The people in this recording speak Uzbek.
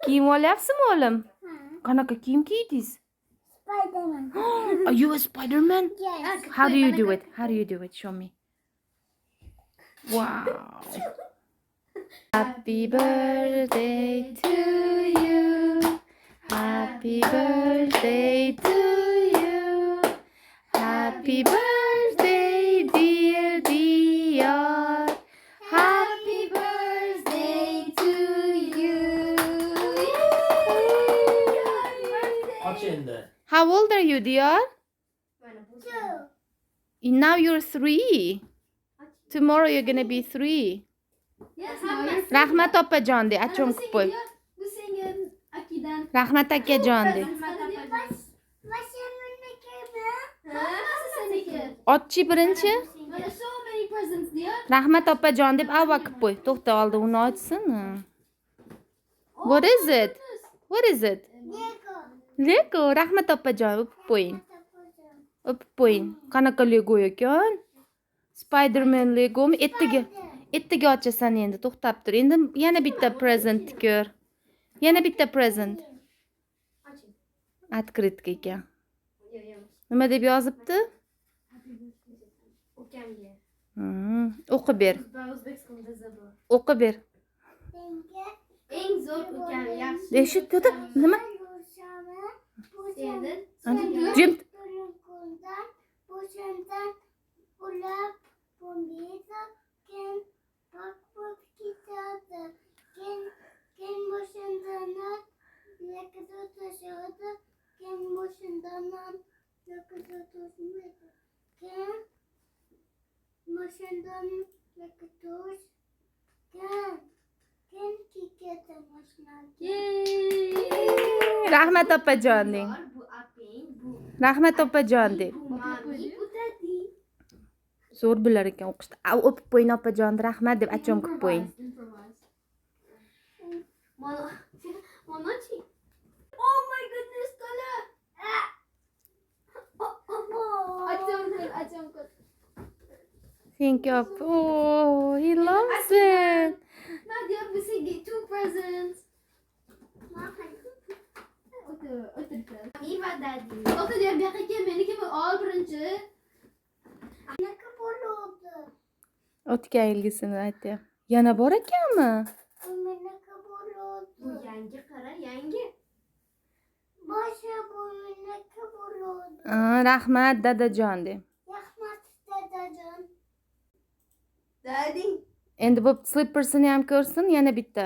Kiyim olyapsizmi o'g'lim? Qanaqa kiyim kiydingiz? Spider-Man. Are you a Spider-Man? Yes. How do you do it? How do you do it? Show me. Wow. Happy birthday to you. Happy birthday to you. Happy birthday, dear Diyar. Happy birthday to you. Aç endi. How old are you, Diyar? 2. Now you're 3. Tomorrow you're gonna be 3. Rahmat opajon de, achom qilib qo'y. Bu senga akidan. Rahmat akajon de. Hammasi seniki. Ochchi birinchi. Mana so many presents dear. Rahmat opajon deb avval qilib qo'y. To'xta, oldi uni ochsin. What is it? What is it? Lego. Lego. Rahmat opajon, o'pib qo'ying. O'pib qo'ying. Qanaqa Lego ekan? Spider-Man Legomi? Ertaga ochasan endi, to'xtab tur. Endi yana bitta present ko'r. Yana bitta present. Открытка ekan. Nima deb yozibdi? Ukamga. O'qib ber. O'zbekistonda zabor. O'qib ber. Senga Eng zo'r ukam yaxshi. Eshit, to'xta. Nima? Endi Jim. Boşandan ulab bombida ken bakbot kitadi. Ken boşandan yakada taşıdı. Ken boşandan yakada taşımadı. Ken boşandan yakada Ken kikete boşandı. Rahmat opajon deng. bu aping, bu Rahmat opajon deb. mami, bu dadi. Zo'r bilar ekan o'qishda. O'pib qo'ying opajon, rahmat deb achom qilib qo'ying. Monochi. Oh my goodness, Tola. Acham kut. Thank you. Oh, he loves it. Nadia, we say get 2 presents. O'tir. Iva daddy. O'tir diyor, bu yoqqa kel, meniki bu ol birinchi. Naka bo'ldi? O'tgan yilgisini aytyapti. Yana bor ekanmi? Naka bo'ldi? Bu yangi qara, yangi. Boshqa bu naka bo'ldi? Rahmat dadajon deb. Rahmat dadajon. Daddy. Endi bu slippersini ham ko'rsin, yana bitta.